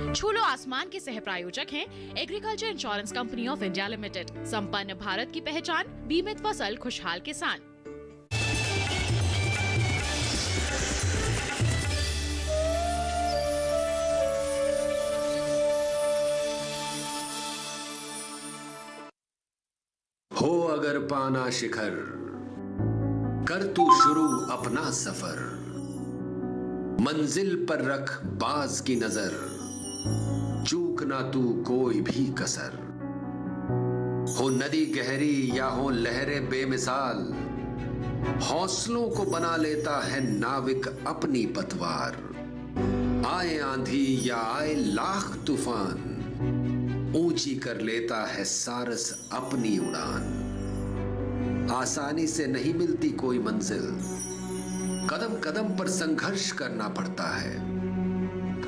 छूलो आसमान के सह प्रायोजक हैं agriculture insurance company of India limited. संपन्न भारत की पहचान, बीमित फसल, खुशहाल किसान। हो अगर पाना शिखर, कर तू शुरू अपना सफर, मंजिल पर रख बाज की नजर, चूक ना तू कोई भी कसर। हो नदी गहरी या हो लहरें बेमिसाल, हौसलों को बना लेता है नाविक अपनी पतवार। आए आंधी या आए लाख तूफान, ऊंची कर लेता है सारस अपनी उड़ान। आसानी से नहीं मिलती कोई मंजिल, कदम कदम पर संघर्ष करना पड़ता है।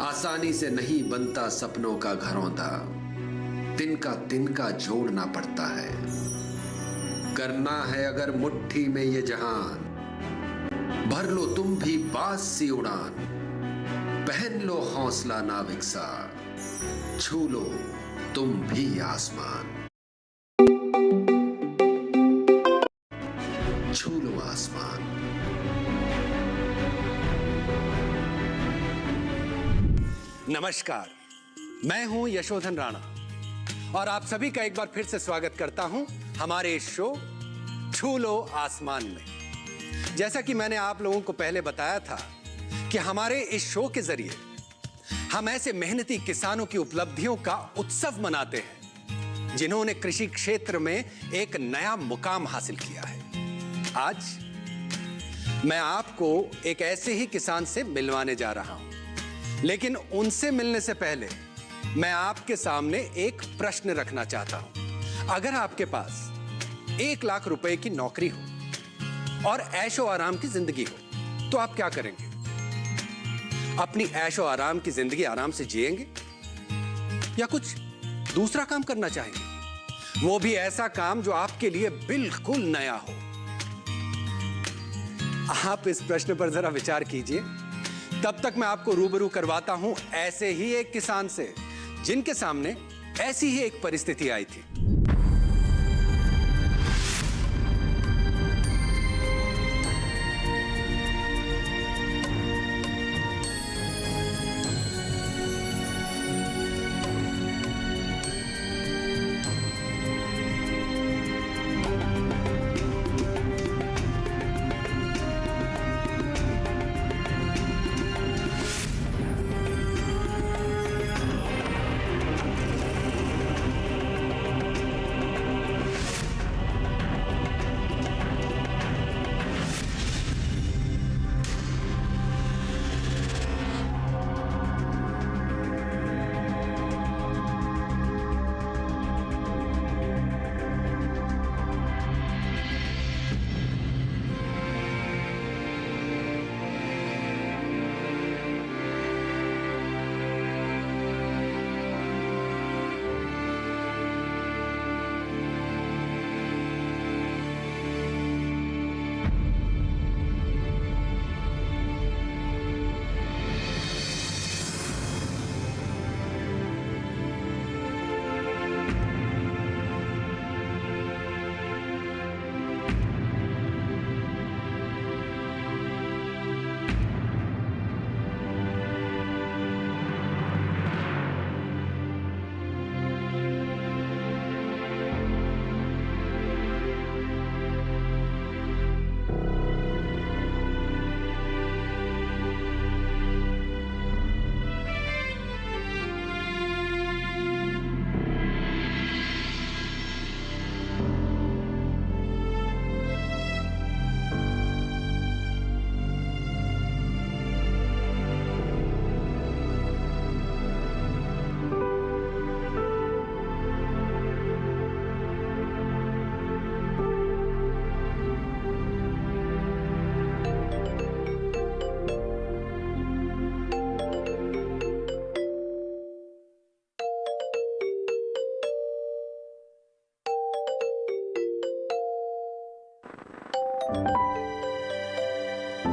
आसानी से नहीं बनता सपनों का घरौंदा, तिनका तिनका जोड़ना पड़ता है। करना है अगर मुट्ठी में ये जहान, भर लो तुम भी बाज सी उड़ान। पहन लो हौसला नाविक सा, छू लो तुम भी आसमान। छू लो आसमान। नमस्कार, मैं हूं यशोधन राणा और आप सभी का एक बार फिर से स्वागत करता हूं हमारे इस शो छू लो आसमान में। जैसा कि मैंने आप लोगों को पहले बताया था कि हमारे इस शो के जरिए हम ऐसे मेहनती किसानों की उपलब्धियों का उत्सव मनाते हैं जिन्होंने कृषि क्षेत्र में एक नया मुकाम हासिल किया है। आज मैं आपको एक ऐसे ही किसान से मिलवाने जा रहा हूं, लेकिन उनसे मिलने से पहले मैं आपके सामने एक प्रश्न रखना चाहता हूं। अगर आपके पास 1 लाख रुपए की नौकरी हो और ऐशो आराम की जिंदगी हो तो आप क्या करेंगे? अपनी ऐशो आराम की जिंदगी आराम से जिएंगे या कुछ दूसरा काम करना चाहेंगे? वो भी ऐसा काम जो आपके लिए बिल्कुल नया हो। आप इस प्रश्न पर जरा विचार कीजिए। तब तक मैं आपको रूबरू करवाता हूं ऐसे ही एक किसान से जिनके सामने ऐसी ही एक परिस्थिति आई थी।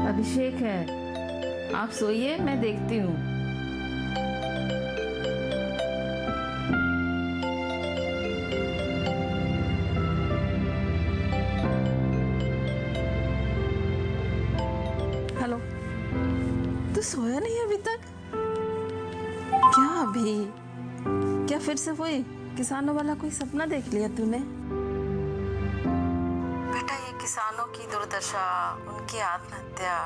अभिषेक है, आप सोइए, मैं देखती हूँ। अभी क्या फिर से वही किसानों वाला कोई सपना देख लिया तूने? बेटा, ये किसानों की दुर्दशा, उनकी आत्महत्या,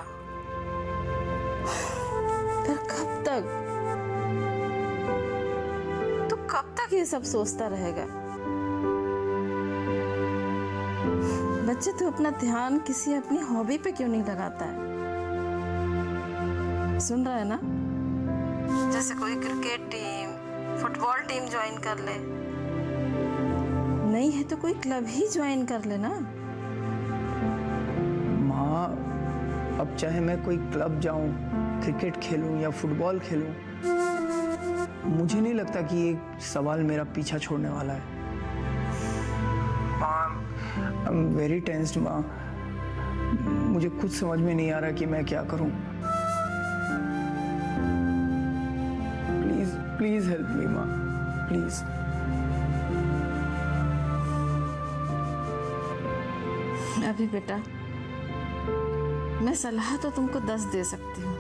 फिर कब तक तू कब तक ये सब सोचता रहेगा? बच्चे, तू अपना ध्यान किसी अपनी हॉबी पे क्यों नहीं लगाता है? सुन रहा है ना? जैसे कोई cricket team, football team join कर ले, नहीं है तो कोई क्लब ही ज्वाइन कर ले ना। माँ, अब चाहे मैं कोई क्लब जाऊं, क्रिकेट खेलूं या फुटबॉल खेलूं, मुझे नहीं लगता कि ये सवाल मेरा पीछा छोड़ने वाला है। आई एम वेरी टेंस्ड माँ। मुझे खुद समझ में नहीं आ रहा कि मैं क्या करूं। प्लीज प्लीज हेल्प मी माँ, प्लीज। अभी बेटा, मैं सलाह तो तुमको 10 दे सकती हूँ,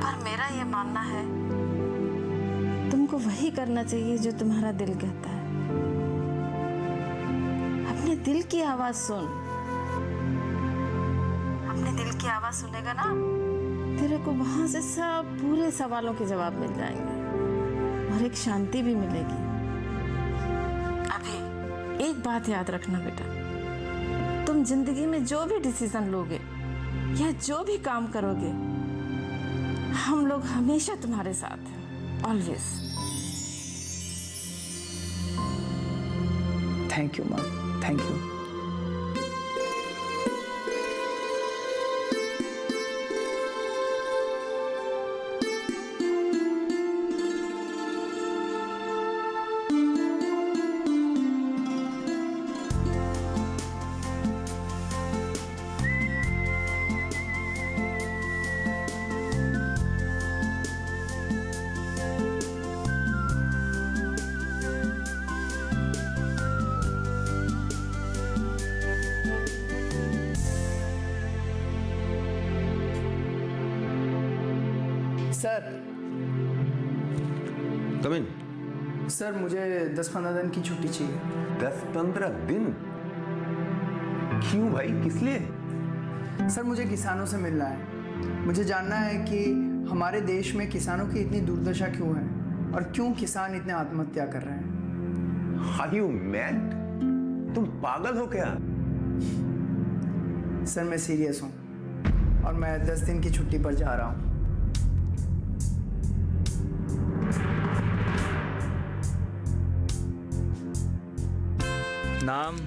पर मेरा ये मानना है तुमको वही करना चाहिए जो तुम्हारा दिल कहता है। अपने दिल की आवाज सुन। अपने दिल की आवाज सुनेगा ना, तेरे को वहां से सब पूरे सवालों के जवाब मिल जाएंगे और एक शांति भी मिलेगी। अभी एक बात याद रखना बेटा, तुम जिंदगी में जो भी डिसीजन लोगे या जो भी काम करोगे, हम लोग हमेशा तुम्हारे साथ हैं, ऑलवेज। थैंक यू माँ, thank you. Sir, come in. Sir मुझे 10-15 दिन की छुट्टी चाहिए। 10-15 दिन? क्यों भाई, किस लिए? सर मुझे किसानों से मिलना है। मुझे जानना है कि हमारे देश में किसानों की इतनी दुर्दशा क्यों है और क्यों किसान इतने आत्महत्या कर रहे हैं। Are you mad? तुम पागल हो क्या? सर मैं सीरियस हूँ और मैं 10 दिन की छुट्टी पर जा रहा हूँ। नाम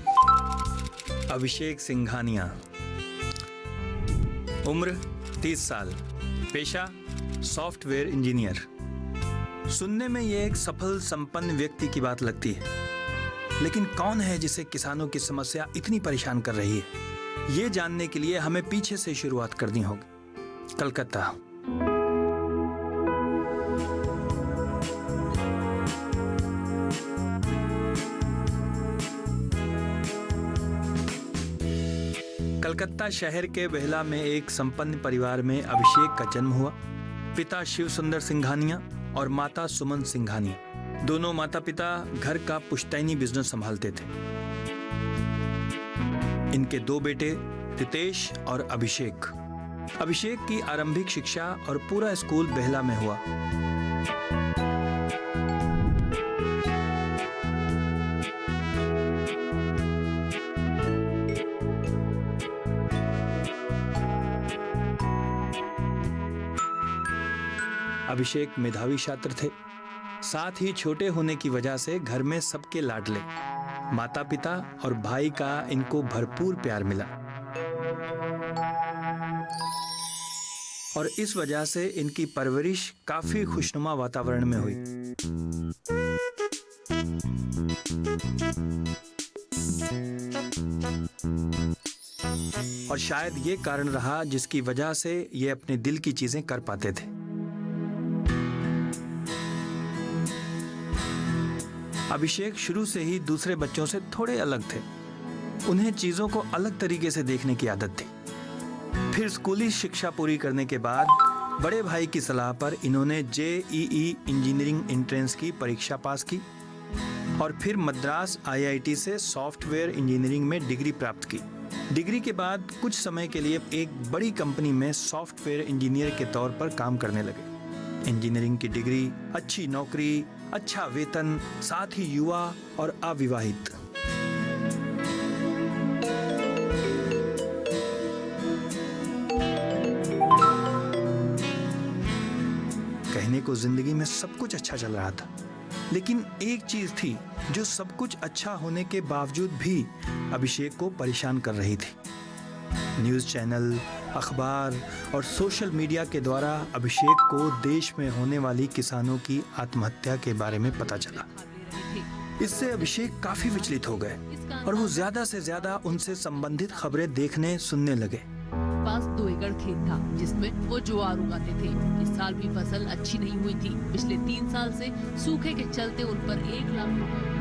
अभिषेक सिंघानिया, उम्र 30 साल, पेशा सॉफ्टवेयर इंजीनियर। सुनने में ये एक सफल संपन्न व्यक्ति की बात लगती है, लेकिन कौन है जिसे किसानों की समस्या इतनी परेशान कर रही है? ये जानने के लिए हमें पीछे से शुरुआत करनी होगी। कलकत्ता। कलकत्ता शहर के बेहला में एक संपन्न परिवार में अभिषेक का जन्म हुआ। पिता शिव सुंदर सिंघानिया और माता सुमन सिंघानिया। दोनों माता पिता घर का पुश्तैनी बिजनेस संभालते थे। इनके 2 बेटे रितेश और अभिषेक। अभिषेक की आरंभिक शिक्षा और पूरा स्कूल बेहला में हुआ। अभिषेक मेधावी छात्र थे, साथ ही छोटे होने की वजह से घर में सबके लाडले। माता पिता और भाई का इनको भरपूर प्यार मिला और इस वजह से इनकी परवरिश काफी खुशनुमा वातावरण में हुई। और शायद ये कारण रहा जिसकी वजह से ये अपने दिल की चीजें कर पाते थे। अभिषेक शुरू से ही दूसरे बच्चों से थोड़े अलग थे। उन्हें चीजों को अलग तरीके से देखने की आदत थी। फिर स्कूली शिक्षा पूरी करने के बाद बड़े भाई की सलाह पर इन्होंने JEE इंजीनियरिंग एंट्रेंस की परीक्षा पास की और फिर मद्रास IIT से सॉफ्टवेयर इंजीनियरिंग में डिग्री प्राप्त की। डिग्री के बाद कुछ समय के लिए एक बड़ी कंपनी में सॉफ्टवेयर इंजीनियर के तौर पर काम करने लगे। इंजीनियरिंग की डिग्री, अच्छी नौकरी, अच्छा वेतन, साथ ही युवा और अविवाहित। कहने को जिंदगी में सब कुछ अच्छा चल रहा था, लेकिन एक चीज थी जो सब कुछ अच्छा होने के बावजूद भी अभिषेक को परेशान कर रही थी। न्यूज़ चैनल, अखबार और सोशल मीडिया के द्वारा अभिषेक को देश में होने वाली किसानों की आत्महत्या के बारे में पता चला। इससे अभिषेक काफी विचलित हो गए और वो ज्यादा से ज्यादा उनसे संबंधित खबरें देखने सुनने लगे। पास 2 एकड़ खेत था जिसमें वो ज्वार उगाते थे। इस साल भी फसल अच्छी नहीं हुई थी। पिछले 3 साल से सूखे के चलते उन पर 1 लाख रुपए।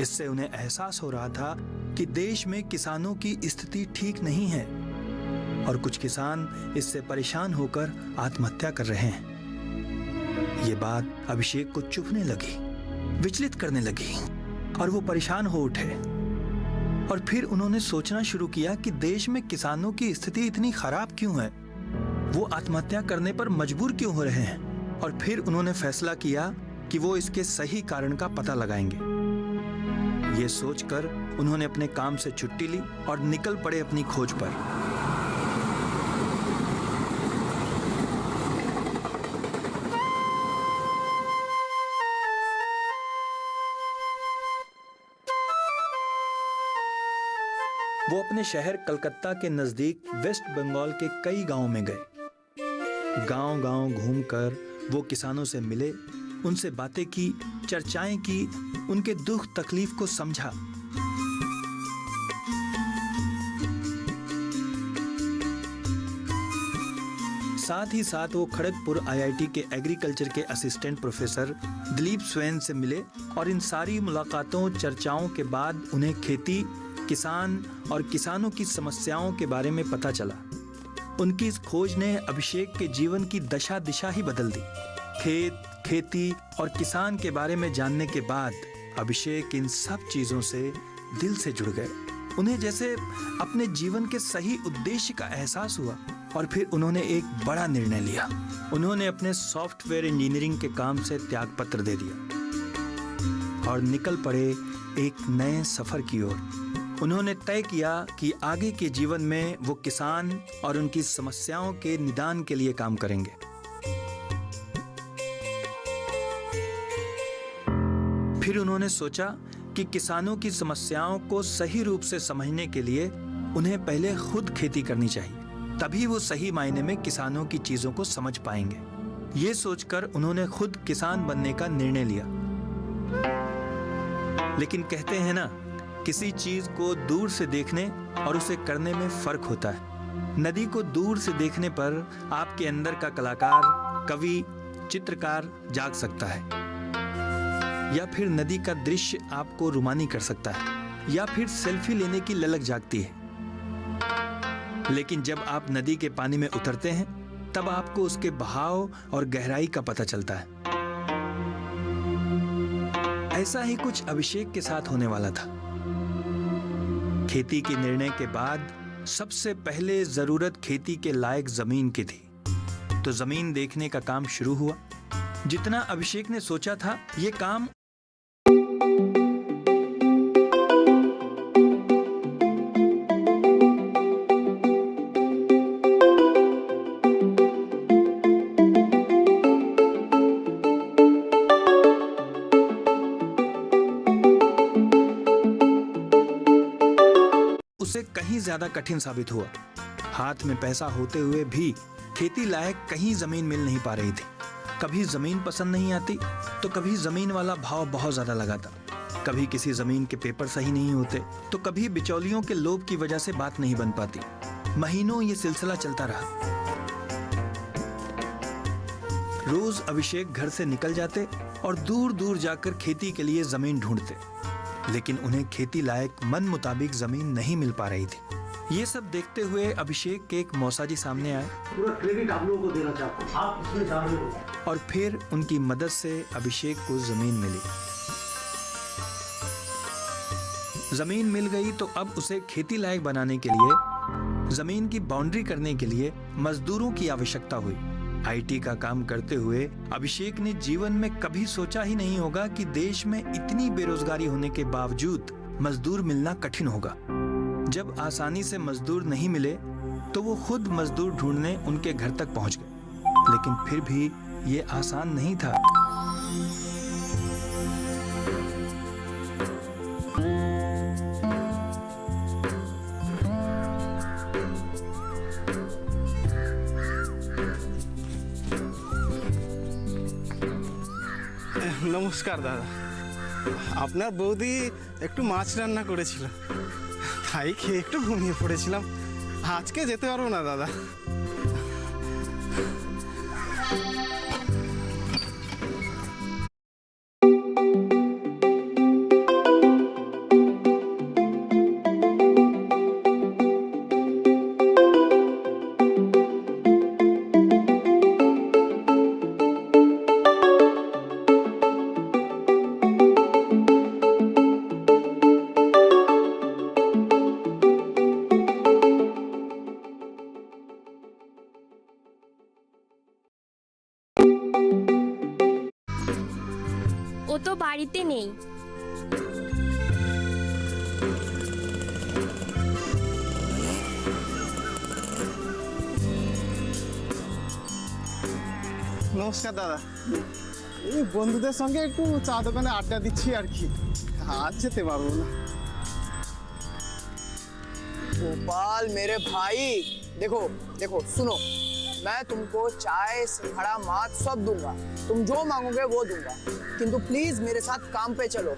इससे उन्हें एहसास हो रहा था कि देश में किसानों की स्थिति ठीक नहीं है और कुछ किसान इससे परेशान होकर आत्महत्या कर रहे हैं। ये बात अभिषेक को चुभने लगी, विचलित करने लगी और वो परेशान हो उठे। और फिर उन्होंने सोचना शुरू किया कि देश में किसानों की स्थिति इतनी खराब क्यों है, वो आत्महत्या करने पर मजबूर क्यों हो रहे हैं। और फिर उन्होंने फैसला किया कि वो इसके सही कारण का पता लगाएंगे। ये सोचकर उन्होंने अपने काम से छुट्टी ली और निकल पड़े अपनी खोज पर। वो अपने शहर कलकत्ता के नजदीक वेस्ट बंगाल के कई गांवों में गए। गांव-गांव घूमकर वो किसानों से मिले, उनसे बातें की, चर्चाएं की, उनके दुख तकलीफ को समझा। साथ ही साथ वो खड़गपुर IIT के एग्रीकल्चर के असिस्टेंट प्रोफेसर दिलीप स्वैन से मिले और इन सारी मुलाकातों, चर्चाओं के बाद उन्हें खेती, किसान और किसानों की समस्याओं के बारे में पता चला। उनकी इस खोज ने अभिषेक के जीवन की दशा दिशा ही बदल दी। खेत, खेती और किसान के बारे में जानने के बाद अभिषेक इन सब चीजों से दिल से जुड़ गए। उन्हें जैसे अपने जीवन के सही उद्देश्य का एहसास हुआ और फिर उन्होंने एक बड़ा निर्णय लिया। उन्होंने अपने सॉफ्टवेयर इंजीनियरिंग के काम से त्यागपत्र दे दिया और निकल पड़े एक नए सफर की ओर। उन्होंने तय किया कि आगे के जीवन में वो किसान और उनकी समस्याओं के निदान के लिए काम करेंगे। फिर उन्होंने सोचा कि किसानों की समस्याओं को सही रूप से समझने के लिए उन्हें पहले खुद खेती करनी चाहिए, तभी वो सही मायने में किसानों की चीजों को समझ पाएंगे। ये सोचकर उन्होंने खुद किसान बनने का निर्णय लिया। लेकिन कहते हैं ना, किसी चीज को दूर से देखने और उसे करने में फर्क होता है। नदी को दूर से देखने पर आपके अंदर का कलाकार, कवि, चित्रकार जाग सकता है, या फिर नदी का दृश्य आपको रुमानी कर सकता है, या फिर सेल्फी लेने की ललक जागती है। लेकिन जब आप नदी के पानी में उतरते हैं तब आपको उसके बहाव और गहराई का पता चलता है। ऐसा ही कुछ अभिषेक के साथ होने वाला था। खेती के निर्णय के बाद सबसे पहले जरूरत खेती के लायक जमीन की थी, तो जमीन देखने का काम शुरू हुआ। जितना अभिषेक ने सोचा था, ये काम उसे कहीं ज्यादा कठिन साबित हुआ। हाथ में पैसा होते हुए भी खेती लायक कहीं जमीन मिल नहीं पा रही थी। कभी जमीन पसंद नहीं आती तो कभी जमीन वाला भाव बहुत ज्यादा लगाता, कभी किसी जमीन के पेपर सही नहीं होते तो कभी बिचौलियों के लोभ की वजह से बात नहीं बन पाती। महीनों ये सिलसिला चलता रहा। रोज अभिषेक घर से निकल जाते और दूर दूर जाकर खेती के लिए जमीन ढूंढते, लेकिन उन्हें खेती लायक मन मुताबिक जमीन नहीं मिल पा रही थी। ये सब देखते हुए अभिषेक के एक मौसा जी सामने आए। पूरा क्रेडिट आप लोगों को देना चाहता हूँ, आप इसमें शामिल हो। और फिर उनकी मदद से अभिषेक को जमीन मिली। जमीन मिल गई तो अब उसे खेती लायक बनाने के लिए जमीन की बाउंड्री करने के लिए मजदूरों की आवश्यकता हुई। आईटी का काम करते हुए अभिषेक ने जीवन में कभी सोचा ही नहीं होगा कि देश में इतनी बेरोजगारी होने के बावजूद मजदूर मिलना कठिन होगा। जब आसानी से मजदूर नहीं मिले तो वो खुद मजदूर ढूंढने उनके घर तक पहुंच गए, लेकिन फिर भी ये आसान नहीं था। নমস্কার দাদা, আপনার বৌদি একটু মাছ রান্না করেছিল, তাই খেয়ে একটু ঘুমিয়ে পড়েছিলাম। আজকে যেতে পারবো না দাদা। ও তো বাড়িতে নেই। নমস্কার দাদা, এই বন্ধুদের সঙ্গে একটু চা দোকানে আড্ডা দিচ্ছি আর কি, আজ যেতে পারবো না। गोपाल मेरे भाई, देखो देखो सुनो, मैं तुमको चाय सिंघाड़ा मात सब दूंगा, तुम जो मांगोगे वो दूंगा, किंतु प्लीज मेरे साथ काम पे चलो।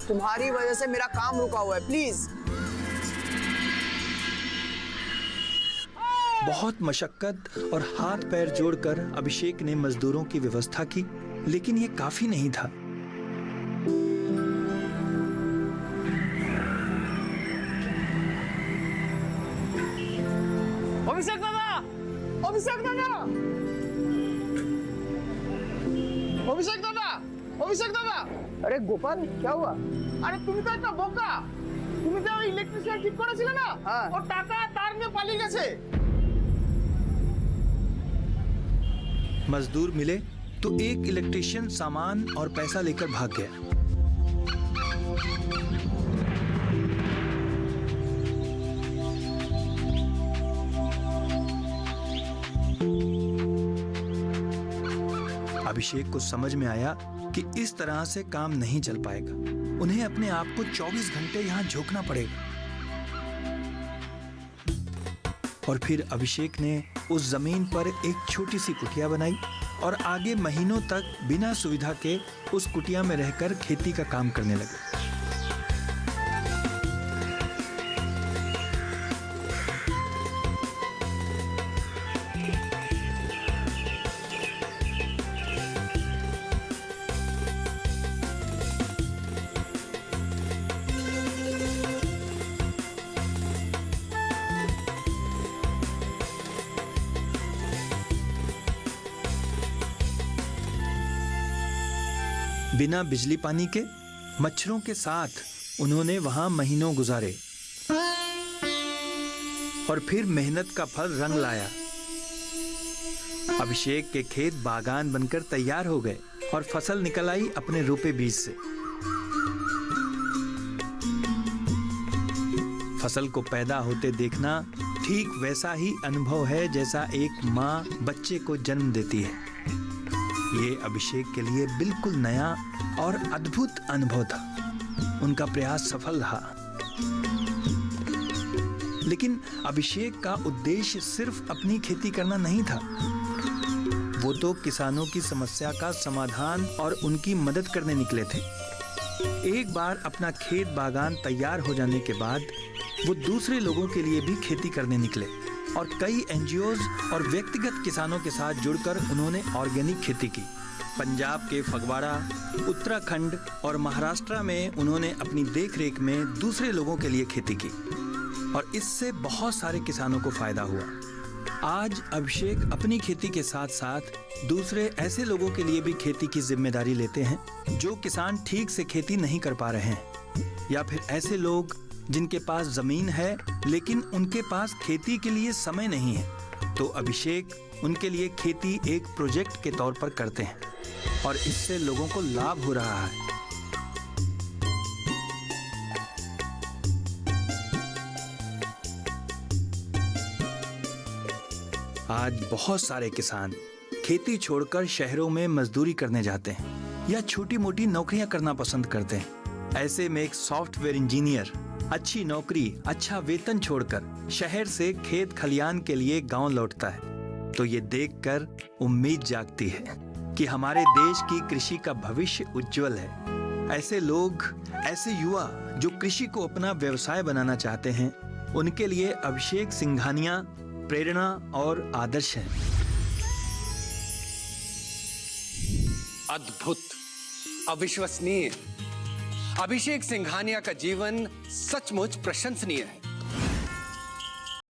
तुम्हारी वजह से मेरा काम रुका हुआ है, प्लीज। बहुत मशक्कत और हाथ पैर जोड़कर अभिषेक ने मजदूरों की व्यवस्था की, लेकिन ये काफी नहीं था। অভিষেক দাদা, অভিষেক দাদা, অভিষেক দাদা, অভিষেক দাদা। अरे गोपाल क्या हुआ? আরে তুমি তো একটা বোকা, তুমি যে ওই ইলেকট্রিশিয়ান ঠিক করেছিলে না, হ্যাঁ। ও টাকা তার নিয়ে পালিয়ে গেছে। मजदूर मिले तो एक इलेक्ट्रिशियन सामान और पैसा लेकर भाग गया। अभिषेक को समझ में आया कि इस तरह से काम नहीं चल पाएगा, उन्हें अपने आप को 24 घंटे यहाँ झोंकना पड़ेगा। और फिर अभिषेक ने उस जमीन पर एक छोटी सी कुटिया बनाई और आगे महीनों तक बिना सुविधा के उस कुटिया में रहकर खेती का काम करने लगे। बिना बिजली पानी के मच्छरों के साथ उन्होंने वहां महीनों गुजारे और फिर मेहनत का फल रंग लाया। अभिषेक के खेत बागान बनकर तैयार हो गए और फसल निकल आई अपने रोपे बीज से। फसल को पैदा होते देखना ठीक वैसा ही अनुभव है जैसा एक माँ बच्चे को जन्म देती है। ये अभिषेक के लिए बिल्कुल नया और अद्भुत अनुभव था। उनका प्रयास सफल रहा, लेकिन अभिषेक का उद्देश्य सिर्फ अपनी खेती करना नहीं था। वो तो किसानों की समस्या का समाधान और उनकी मदद करने निकले थे। एक बार अपना खेत बागान तैयार हो जाने के बाद वो दूसरे लोगों के लिए भी खेती करने निकले। और कई एनजीओज और व्यक्तिगत किसानों के साथ जुड़कर उन्होंने ऑर्गेनिक खेती की। पंजाब के फगवाड़ा, उत्तराखंड और महाराष्ट्र में उन्होंने अपनी देखरेख में दूसरे लोगों के लिए खेती की और इससे बहुत सारे किसानों को फायदा हुआ। आज अभिषेक अपनी खेती के साथ साथ दूसरे ऐसे लोगों के लिए भी खेती की जिम्मेदारी लेते हैं जो किसान ठीक से खेती नहीं कर पा रहे हैं, या फिर ऐसे लोग जिनके पास जमीन है लेकिन उनके पास खेती के लिए समय नहीं है। तो अभिषेक उनके लिए खेती एक प्रोजेक्ट के तौर पर करते हैं और इससे लोगों को लाभ हो रहा है। आज बहुत सारे किसान खेती छोड़कर शहरों में मजदूरी करने जाते हैं या छोटी मोटी नौकरियां करना पसंद करते हैं। ऐसे में एक सॉफ्टवेयर इंजीनियर अच्छी नौकरी, अच्छा वेतन छोड़कर शहर से खेत खलियान के लिए गांव लौटता है तो ये देखकर उम्मीद जागती है कि हमारे देश की कृषि का भविष्य उज्जवल है। ऐसे लोग, ऐसे युवा जो कृषि को अपना व्यवसाय बनाना चाहते हैं, उनके लिए अभिषेक सिंघानिया प्रेरणा और आदर्श है। अद्भुत, अविश्वसनीय। अभिषेक सिंघानिया का जीवन सचमुच प्रशंसनीय है।